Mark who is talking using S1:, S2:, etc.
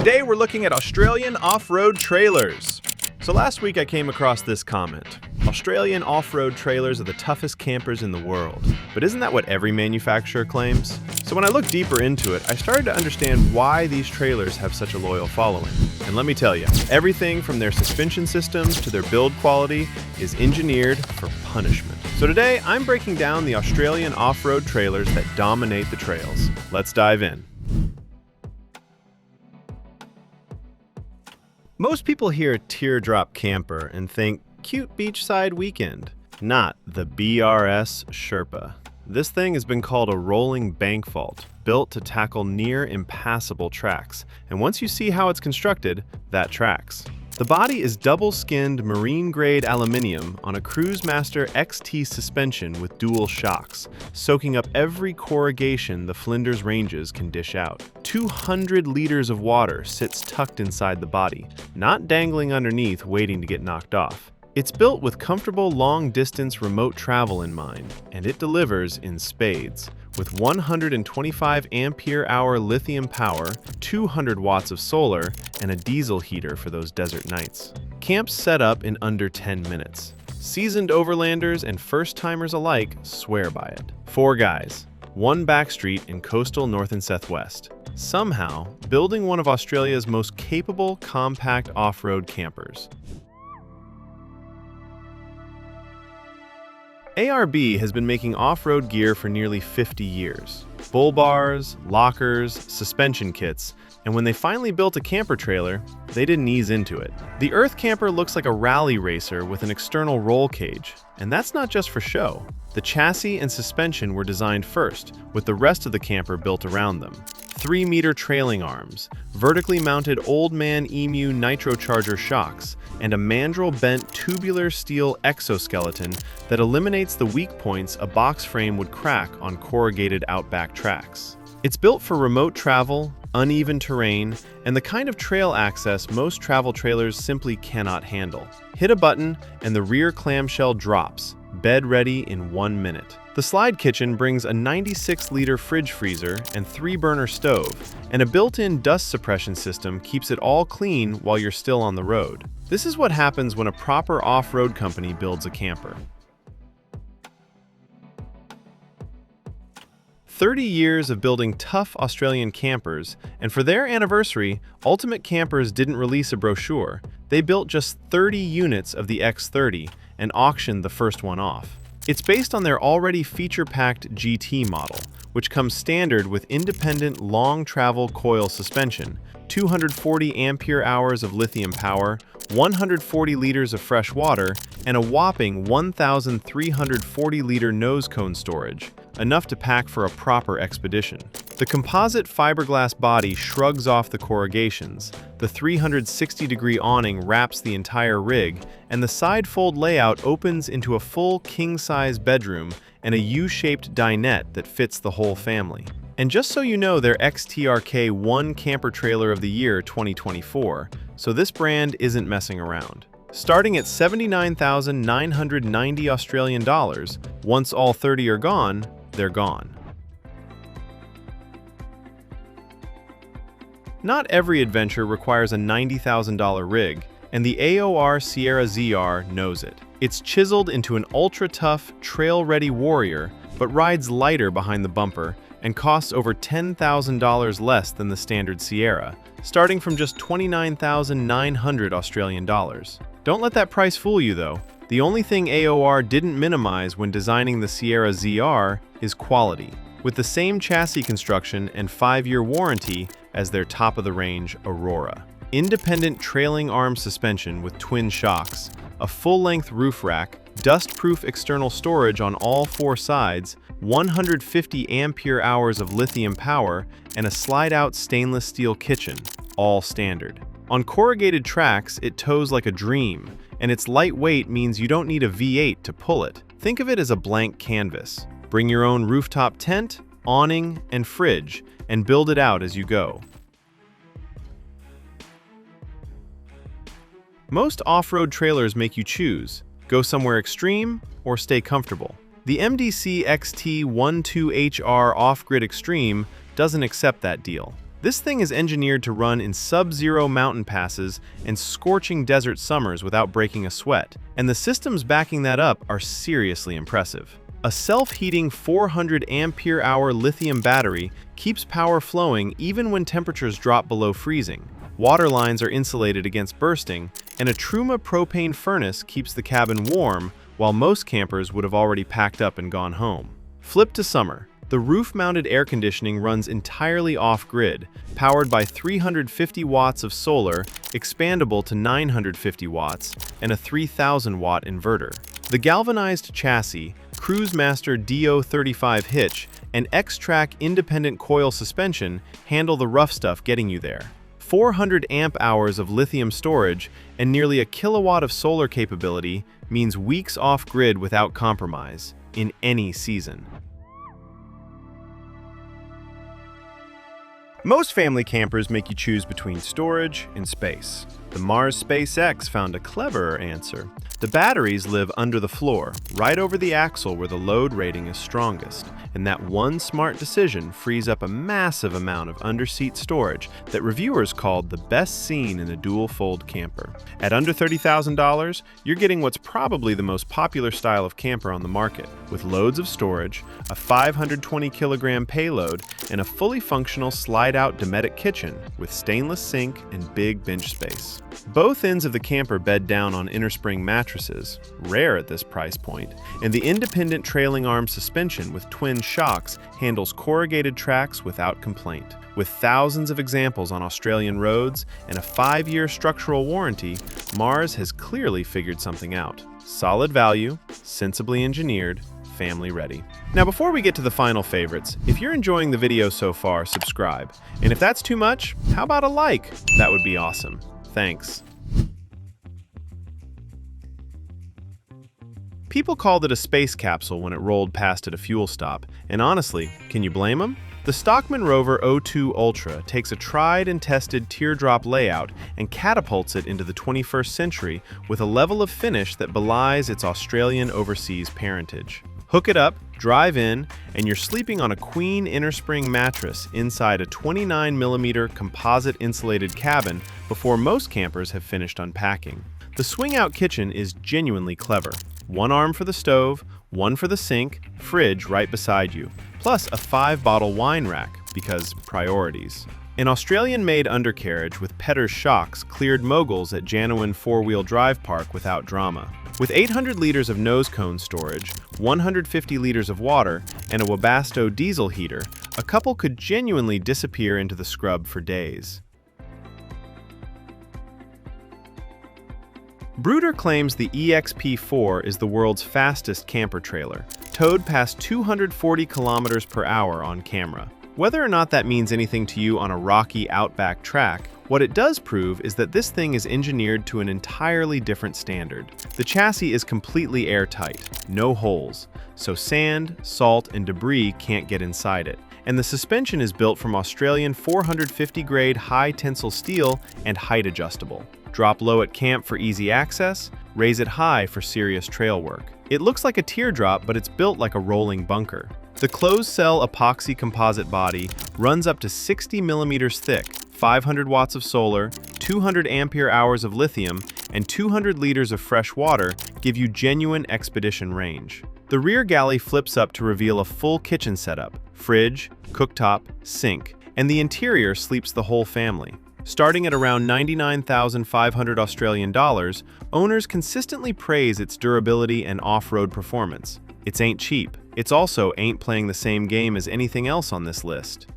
S1: Today we're looking at Australian off-road trailers. So last week I came across this comment. Australian off-road trailers are the toughest campers in the world. But isn't that what every manufacturer claims? So when I looked deeper into it, I started to understand why these trailers have such a loyal following. And let me tell you, everything from their suspension systems to their build quality is engineered for punishment. So today I'm breaking down the Australian off-road trailers that dominate the trails. Let's dive in. Most people hear teardrop camper and think cute beachside weekend, not the BRS Sherpa. This thing has been called a rolling bank vault, built to tackle near impassable tracks. And once you see how it's constructed, that tracks. The body is double-skinned marine-grade aluminium on a Cruisemaster XT suspension with dual shocks, soaking up every corrugation the Flinders Ranges can dish out. 200 liters of water sits tucked inside the body, not dangling underneath waiting to get knocked off. It's built with comfortable long-distance remote travel in mind, and it delivers in spades. With 125 ampere-hour lithium power, 200 watts of solar, and a diesel heater for those desert nights. Camps set up in under 10 minutes. Seasoned overlanders and first-timers alike swear by it. 4 guys, 1 backstreet in coastal North and Southwest. Somehow, building one of Australia's most capable, compact off-road campers. ARB has been making off-road gear for nearly 50 years. Bull bars, lockers, suspension kits, and when they finally built a camper trailer, they didn't ease into it. The Earth Camper looks like a rally racer with an external roll cage, and that's not just for show. The chassis and suspension were designed first, with the rest of the camper built around them. 3-meter trailing arms, vertically mounted Old Man Emu nitrocharger shocks, and a mandrel-bent tubular steel exoskeleton that eliminates the weak points a box frame would crack on corrugated outback tracks. It's built for remote travel, uneven terrain, and the kind of trail access most travel trailers simply cannot handle. Hit a button and the rear clamshell drops, bed ready in 1 minute. The slide kitchen brings a 96-liter fridge freezer and 3-burner stove, and a built-in dust suppression system keeps it all clean while you're still on the road. This is what happens when a proper off-road company builds a camper. 30 years of building tough Australian campers, and for their anniversary, Ultimate Campers didn't release a brochure. They built just 30 units of the X30 and auctioned the first one off. It's based on their already feature-packed GT model, which comes standard with independent long-travel coil suspension, 240 ampere-hours of lithium power, 140 liters of fresh water, and a whopping 1,340-liter nose cone storage, enough to pack for a proper expedition. The composite fiberglass body shrugs off the corrugations, the 360-degree awning wraps the entire rig, and the side-fold layout opens into a full king-size bedroom and a U-shaped dinette that fits the whole family. And just so you know, they're XTRK 1 Camper Trailer of the Year 2024, so this brand isn't messing around. Starting at 79,990 Australian dollars, once all 30 are gone, they're gone. Not every adventure requires a $90,000 rig, and the AOR Sierra ZR knows it. It's chiseled into an ultra-tough, trail-ready warrior, but rides lighter behind the bumper and costs over $10,000 less than the standard Sierra, starting from just 29,900 Australian dollars. Don't let that price fool you, though. The only thing AOR didn't minimize when designing the Sierra ZR is quality, with the same chassis construction and 5-year warranty as their top-of-the-range Aurora. Independent trailing arm suspension with twin shocks, a full-length roof rack, dust-proof external storage on all 4 sides, 150 ampere-hours of lithium power, and a slide-out stainless steel kitchen, all standard. On corrugated tracks, it tows like a dream, and its lightweight means you don't need a V8 to pull it. Think of it as a blank canvas. Bring your own rooftop tent, awning, and fridge, and build it out as you go. Most off-road trailers make you choose, go somewhere extreme or stay comfortable. The MDC XT12HR Off-Grid Extreme doesn't accept that deal. This thing is engineered to run in sub-zero mountain passes and scorching desert summers without breaking a sweat, and the systems backing that up are seriously impressive. A self-heating 400 ampere-hour lithium battery keeps power flowing even when temperatures drop below freezing. Water lines are insulated against bursting, and a Truma propane furnace keeps the cabin warm while most campers would have already packed up and gone home. Flip to summer. The roof-mounted air conditioning runs entirely off-grid, powered by 350 watts of solar, expandable to 950 watts, and a 3,000-watt inverter. The galvanized chassis, Cruisemaster DO35 hitch, and X-Track independent coil suspension handle the rough stuff getting you there. 400 amp-hours of lithium storage and nearly a kilowatt of solar capability means weeks off-grid without compromise, in any season. Most family campers make you choose between storage and space. The Mars SpaceX found a cleverer answer. The batteries live under the floor, right over the axle where the load rating is strongest, and that one smart decision frees up a massive amount of under-seat storage that reviewers called the best seen in a dual-fold camper. At under $30,000, you're getting what's probably the most popular style of camper on the market, with loads of storage, a 520-kilogram payload, and a fully functional slide-out Dometic kitchen with stainless sink and big bench space. Both ends of the camper bed down on innerspring mattresses, rare at this price point, and the independent trailing arm suspension with twin shocks handles corrugated tracks without complaint. With thousands of examples on Australian roads and a 5-year structural warranty, Mars has clearly figured something out. Solid value, sensibly engineered, family ready. Now before we get to the final favorites, if you're enjoying the video so far, subscribe. And if that's too much, how about a like? That would be awesome. Thanks. People called it a space capsule when it rolled past at a fuel stop, and honestly, can you blame them? The Stockman Rover O2 Ultra takes a tried and tested teardrop layout and catapults it into the 21st century with a level of finish that belies its Australian overseas parentage. Hook it up, drive in, and you're sleeping on a queen innerspring mattress inside a 29mm composite insulated cabin before most campers have finished unpacking. The swing-out kitchen is genuinely clever. One arm for the stove, one for the sink, fridge right beside you, plus a 5-bottle wine rack, because priorities. An Australian-made undercarriage with Petter's shocks cleared moguls at Janawan 4-wheel drive park without drama. With 800 liters of nose cone storage, 150 liters of water, and a Webasto diesel heater, a couple could genuinely disappear into the scrub for days. Bruder claims the EXP-4 is the world's fastest camper trailer, towed past 240 kilometers per hour on camera. Whether or not that means anything to you on a rocky outback track, what it does prove is that this thing is engineered to an entirely different standard. The chassis is completely airtight, no holes, so sand, salt, and debris can't get inside it. And the suspension is built from Australian 450 grade high tensile steel and height adjustable. Drop low at camp for easy access, raise it high for serious trail work. It looks like a teardrop, but it's built like a rolling bunker. The closed-cell epoxy composite body runs up to 60 millimeters thick, 500 watts of solar, 200 ampere-hours of lithium, and 200 liters of fresh water give you genuine expedition range. The rear galley flips up to reveal a full kitchen setup, fridge, cooktop, sink, and the interior sleeps the whole family. Starting at around 99,500 Australian dollars, owners consistently praise its durability and off-road performance. It's ain't cheap. It's also ain't playing the same game as anything else on this list.